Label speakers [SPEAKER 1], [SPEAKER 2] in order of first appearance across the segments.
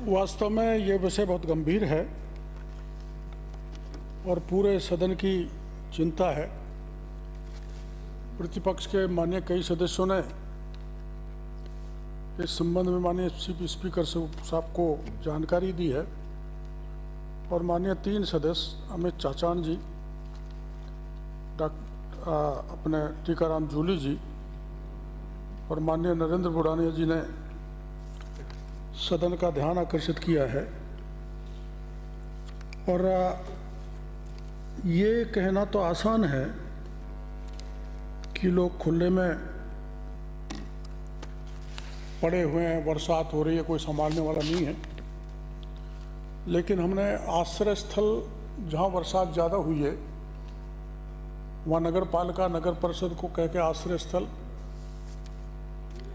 [SPEAKER 1] वास्तव में ये विषय बहुत गंभीर है और पूरे सदन की चिंता है। प्रतिपक्ष के माननीय कई सदस्यों ने इस संबंध में माननीय स्पीकर साहब को जानकारी दी है और माननीय 3 सदस्य अमित चाचान जी, अपने टीकाराम जूली जी और माननीय नरेंद्र बुढ़ानिया जी ने सदन का ध्यान आकर्षित किया है। और ये कहना तो आसान है कि लोग खुले में पड़े हुए हैं, बरसात हो रही है, कोई संभालने वाला नहीं है। लेकिन हमने आश्रय स्थल जहाँ बरसात ज़्यादा हुई है वहाँ नगर पालिका, नगर परिषद को कह के आश्रय स्थल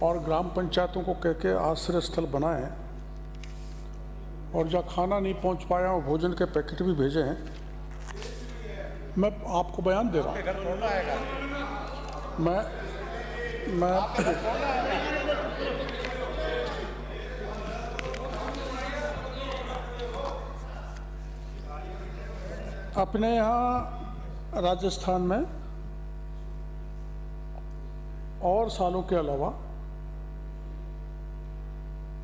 [SPEAKER 1] और ग्राम पंचायतों को कह के आश्रय स्थल बनाए हैं और जहाँ खाना नहीं पहुँच पाया वो भोजन के पैकेट भी भेजे हैं। मैं आपको बयान दे रहा हूँ। मैं अपने यहाँ राजस्थान में और सालों के अलावा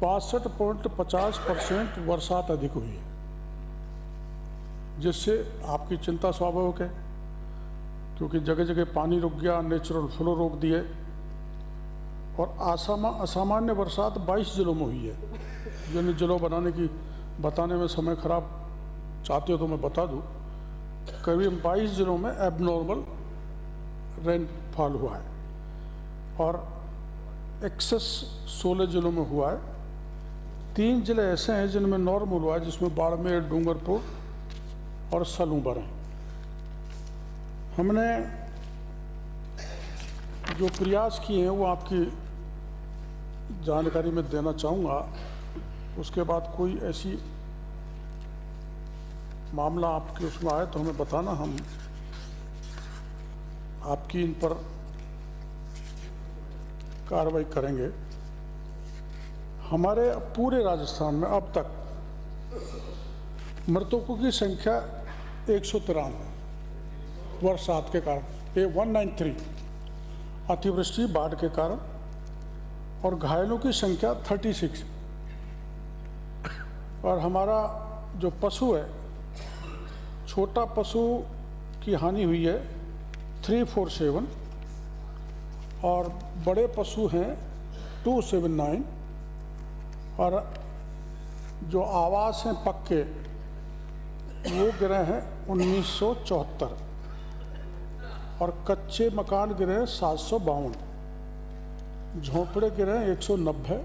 [SPEAKER 1] 62.50% बरसात अधिक हुई है, जिससे आपकी चिंता स्वाभाविक है क्योंकि जगह जगह पानी रुक गया, नेचुरल फ्लो रोक दिए और असामान्य बरसात 22 जिलों में हुई है। जिन जिलों बताने में समय खराब चाहते हो तो मैं बता दूं, करीब 22 जिलों में एबनॉर्मल रेनफॉल हुआ है और एक्सेस 16 जिलों में हुआ है। 3 जिले ऐसे हैं जिनमें नॉर्मल हुआ है, जिसमें बाड़मेर, डूंगरपुर और सलूबर हैं। हमने जो प्रयास किए हैं वो आपकी जानकारी में देना चाहूँगा। उसके बाद कोई ऐसी मामला आपके उसमें आए तो हमें बताना, हम आपकी इन पर कार्रवाई करेंगे। हमारे पूरे राजस्थान में अब तक मृतकों की संख्या 193 बरसात के कारण, 193 अतिवृष्टि बाढ़ के कारण, और घायलों की संख्या 36। और हमारा जो पशु है, छोटा पशु की हानि हुई है 347 और बड़े पशु हैं 279 और जो आवास हैं पक्के वो गिरे हैं 1974 और कच्चे मकान गिरे हैं 752, झोंपड़े गिरे हैं 190,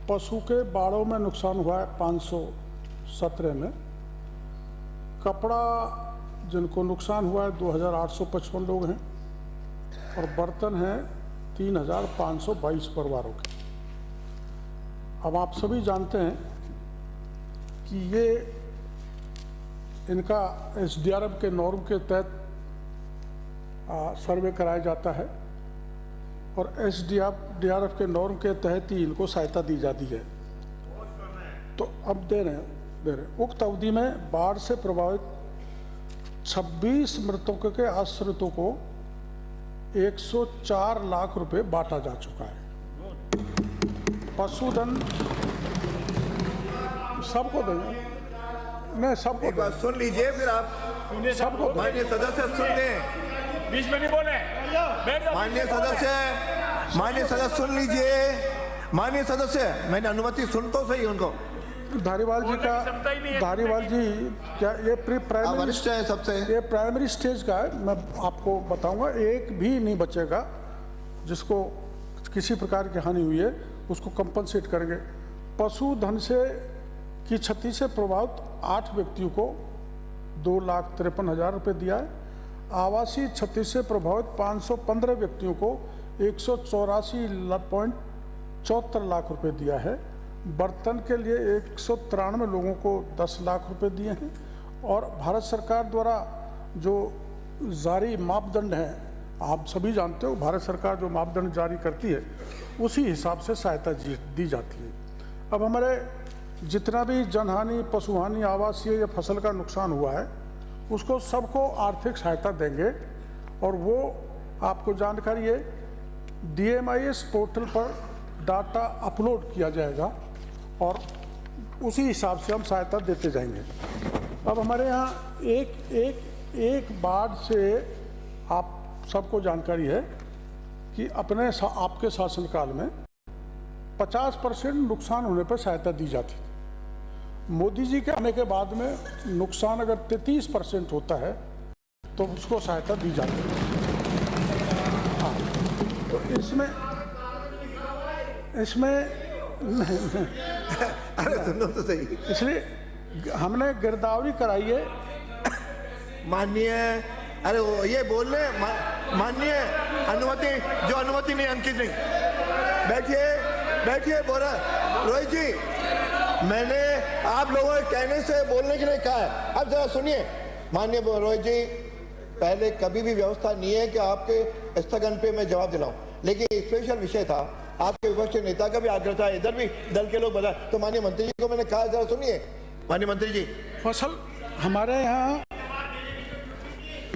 [SPEAKER 1] पशु के बाड़ों में नुकसान हुआ है 517 में, कपड़ा जिनको नुकसान हुआ है 2855 लोग हैं और बर्तन हैं 3522 परिवारों के। अब आप सभी जानते हैं कि ये इनका SDRF के नॉर्म के तहत सर्वे कराया जाता है और SDRF के नॉर्म के तहत ही इनको सहायता दी जाती है। तो अब दे रहे हैं। उक्त अवधि में बाढ़ से प्रभावित 26 मृतकों के आश्रितों को 104 लाख रुपए बांटा जा चुका है। पशुधन सबको देंगे, नहीं सबको
[SPEAKER 2] एक बात सुन लीजिए, फिर आप
[SPEAKER 1] सबको
[SPEAKER 2] माननीय सदस्य सुन लें,
[SPEAKER 3] बीच में नहीं बोले।
[SPEAKER 2] माननीय सदस्य सुन लीजिए। माननीय सदस्य, मैंने अनुमति सुन तो सही उनको।
[SPEAKER 1] धारीवाल जी क्या ये प्राइमरी
[SPEAKER 2] वरिष्ठ है सबसे,
[SPEAKER 1] ये प्राइमरी स्टेज का है। मैं आपको बताऊंगा, एक भी नहीं बचेगा जिसको किसी प्रकार की हानि हुई है, उसको कंपनसेट करेंगे। पशुधन से की क्षति से प्रभावित 8 व्यक्तियों को 2,53,000 रुपये दिया है। आवासीय क्षति से प्रभावित 515 व्यक्तियों को 184.74 लाख रुपये दिया है। बर्तन के लिए 193 लोगों को 10 लाख रुपए दिए हैं और भारत सरकार द्वारा जो जारी मापदंड हैं, आप सभी जानते हो भारत सरकार जो मापदंड जारी करती है उसी हिसाब से सहायता दी जाती है। अब हमारे जितना भी जनहानि, पशुहानि, आवासीय या फसल का नुकसान हुआ है उसको सबको आर्थिक सहायता देंगे। और वो आपको जानकारी है, DMIS पोर्टल पर डाटा अपलोड किया जाएगा और उसी हिसाब से हम सहायता देते जाएंगे। अब हमारे यहाँ एक बाढ़ से आप सबको जानकारी है कि आपके शासनकाल में 50% नुकसान होने पर सहायता दी जाती थी। मोदी जी के आने के बाद में नुकसान अगर 33% होता है तो उसको सहायता दी जाती है। हाँ, तो इसमें
[SPEAKER 2] अरे सुनो तो सही,
[SPEAKER 1] इसलिए हमने गिरदावरी कराई है।
[SPEAKER 2] माननीय, अरे वो ये बोल रहे माननीय, अनुमति, जो अनुमति नहीं, अंकित नहीं, बैठिए बोला। रोहित जी, मैंने आप लोगों के कहने से बोलने के लिए कहा है। अब जरा सुनिए माननीय रोहित जी, पहले कभी भी व्यवस्था नहीं है कि आपके स्थगन पे मैं जवाब दिलाऊं, लेकिन स्पेशल विषय था, आपके विपक्ष के नेता का भी आग्रह था, इधर भी दल के लोग बता, तो माननीय मंत्री जी को मैंने कहा, जरा सुनिए माननीय मंत्री जी।
[SPEAKER 1] फसल हमारे यहाँ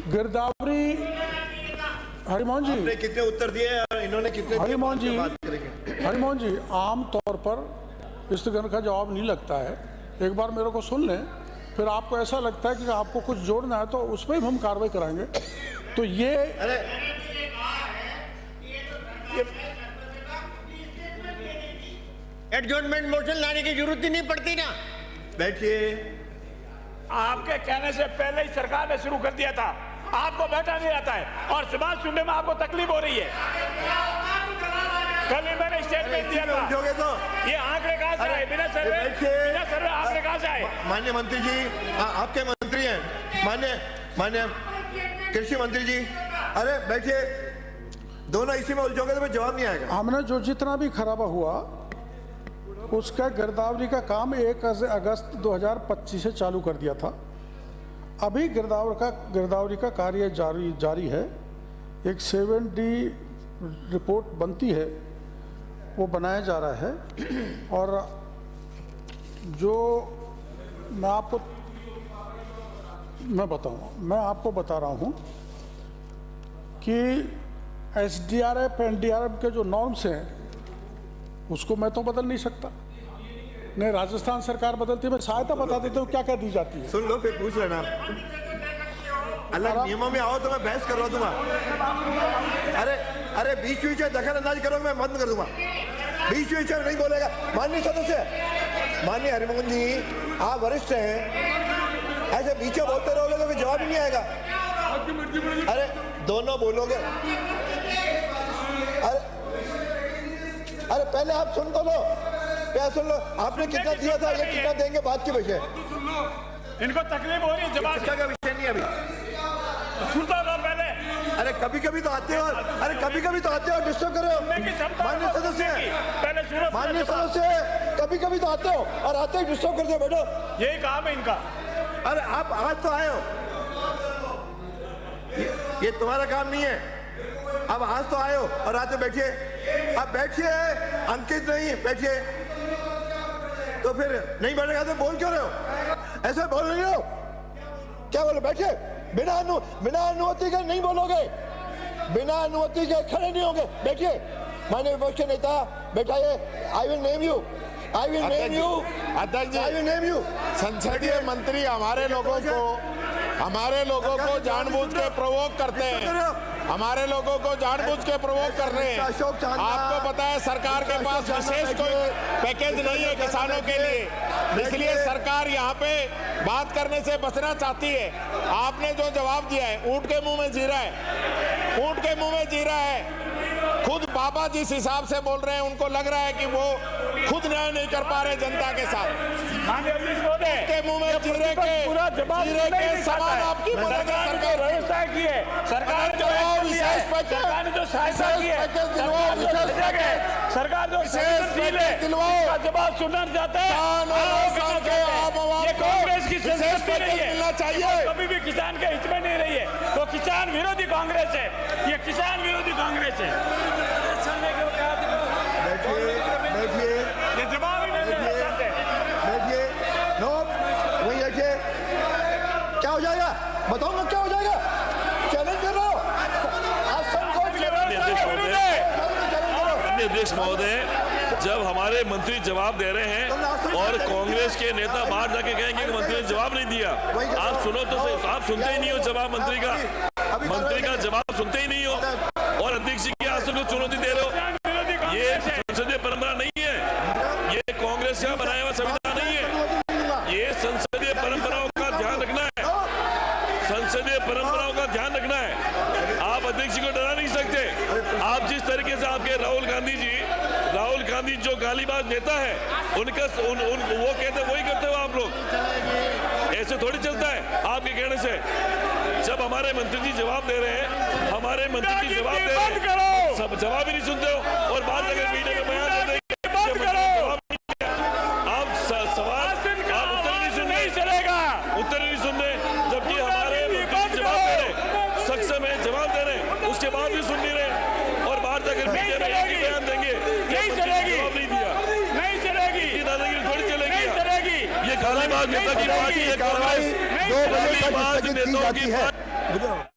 [SPEAKER 1] गिरदावरी, हरिमोहन जी
[SPEAKER 2] आपने कितने उत्तर दिए और इन्होंने कितने?
[SPEAKER 1] हरिमोहन जी, आम तौर पर स्थगन का जवाब नहीं लगता है। एक बार मेरे को सुन लें, फिर आपको ऐसा लगता है कि आपको कुछ जोड़ना है तो उस पर भी हम कार्रवाई कराएंगे। तो ये
[SPEAKER 4] एडजॉर्नमेंट मोशन लाने की जरूरत ही नहीं पड़ती ना।
[SPEAKER 2] बैठिए।
[SPEAKER 3] आपके कहने से पहले ही सरकार ने शुरू कर दिया था, आपको बैठा नहीं आता है और सवाल सुनने में आपको तकलीफ हो रही है। कल ही मैंने स्टेटमेंट दिया था,
[SPEAKER 2] तो
[SPEAKER 3] ये आंकड़े कहां से आए? बिना सर्वे आंकड़े कहां से आए?
[SPEAKER 2] माननीय मंत्री जी, आपके मंत्री हैं, माननीय कृषि मंत्री जी, अरे बैठिए, दोनों इसी में उलझोगे तो जवाब नहीं आएगा।
[SPEAKER 1] हमने जो जितना भी खराबा हुआ उसका गिरदावरी का काम 1 अगस्त 2025 से चालू कर दिया था। अभी गिरदावरी का कार्य जारी है। एक 7D रिपोर्ट बनती है, वो बनाया जा रहा है। और जो मैं आपको बता रहा हूँ कि SDRF NDRF के जो नॉर्म्स हैं उसको मैं तो बदल नहीं सकता, नहीं राजस्थान सरकार बदलती है। मैं सहायता बता देता हूँ क्या क्या दी जाती है।
[SPEAKER 2] सुन लो फिर पूछ लेना। अल्लाह नियमों में आओ तो मैं बहस करवा दूंगा। अरे बीच में दखल अंदाज करोगे मैं बंद कर दूंगा। बीच में नहीं बोलेगा। माननीय सदस्य, माननीय हरिमोहन जी, आप वरिष्ठ हैं, ऐसे बीच में बोलते रहोगे तो जवाब ही नहीं आएगा। अरे दोनों बोलोगे। अरे पहले आप सुन तो लो, क्या सुन लो। आपने कितना दिया था, ये कितना देंगे, बात की विषय।
[SPEAKER 3] इनको तकलीफ हो रही है, जवाब
[SPEAKER 2] का विषय नहीं अभी।
[SPEAKER 3] सुनता रहो पहले।
[SPEAKER 2] अरे कभी कभी तो आते हो, डिस्टर्ब कर रहे हो। माननीय सदस्य,
[SPEAKER 3] पहले सुनो।
[SPEAKER 2] माननीय सदस्य, कभी कभी तो आते हो और आते ही डिस्टर्ब करते हो। बैठो,
[SPEAKER 3] यही काम है इनका।
[SPEAKER 2] अरे आप आज तो आए हो, ये तुम्हारा काम नहीं है। अब आज तो आए हो और आते बैठिए। अब बैठिए, अंकित नहीं, बैठिए। तो फिर नहीं बैठेगा तो बोल क्यों रहे हो? ऐसे बोल रहे हो, क्या बोलो? बैठिए। बिना अनुमति के नहीं बोलोगे, बिना अनुमति के खड़े नहीं होंगे। बैठिए। माननीय विपक्ष नेता बैठाइए। I will name you.
[SPEAKER 5] अध्यक्ष जी, संसदीय मंत्री हमारे लोगों को जानबूझ के प्रोवोक करते हैं, हमारे लोगों को जानबूझ के प्रोवोक कर रहे हैं। आपको पता है सरकार के पास विशेष कोई पैकेज नहीं है किसानों के लिए, इसलिए सरकार यहाँ पे बात करने से बचना चाहती है। आपने जो जवाब दिया है, ऊंट के मुंह में जीरा है, ऊंट के मुंह में जीरा है। खुद बाबा जिस हिसाब से बोल रहे हैं, उनको लग रहा है कि वो खुद न्याय नहीं कर पा रहे जनता के साथ। के मुंह में जीरे के समान आपकी मदद सरकार जो विशेष पैकेज
[SPEAKER 3] सरकार जो दिलवाओ जवाब सुनना चाहते हैं। कांग्रेस की संस्कृति नहीं है,
[SPEAKER 5] मिलना चाहिए,
[SPEAKER 3] कभी भी किसान के हित में नहीं रही है। तो किसान विरोधी कांग्रेस है, ये किसान विरोधी कांग्रेस है। ये जवाब ही नहीं देना चाहते।
[SPEAKER 6] माननीय अध्यक्ष महोदय, जब हमारे मंत्री जवाब दे रहे हैं और कांग्रेस के नेता बाहर जाके कहेंगे कि मंत्री ने जवाब नहीं दिया, आप सुनो तो सही, आप सुनते ही नहीं हो जवाब मंत्री का जवाब सुनते ही नहीं हो और अध्यक्ष जी के आसन को चुनौती दे रहे हो। ये संसदीय परंपरा नहीं है, ये कांग्रेस का बनाया हुआ संविधान नहीं है। ये संसदीय परंपराओं का ध्यान रखना है, संसदीय परंपराओं का ध्यान रखना है। आप अध्यक्ष जी को डरा नहीं सकते। आप जिस तरीके से आपके राहुल गांधी जो गालीबाज नेता है, उनका वो कहते वही करते हो आप लोग। ऐसे थोड़ी चलता है आपके कहने से। जब हमारे मंत्री जी जवाब दे रहे हैं, हमारे मंत्री जी जवाब दे रहे हैं, सब जवाब ही नहीं सुनते हो और बात अगर मीडिया में बयान दे देंगे, आप सवाल आप उत्तर नहीं सुनने, जबकि हमारे मंत्री जवाब दे रहे, सक्षम है जवाब दे रहे, उसके बाद भी सुन नहीं रहे और बाहर जाकर मीडिया में एक ही बयान देंगे, जवाब नहीं दिया। दादागिरी थोड़ी चलेगी। ये गालीबाज नेता की पार्टी है,
[SPEAKER 2] कार्रवाई 2 बजे तक स्थगित की जाती है।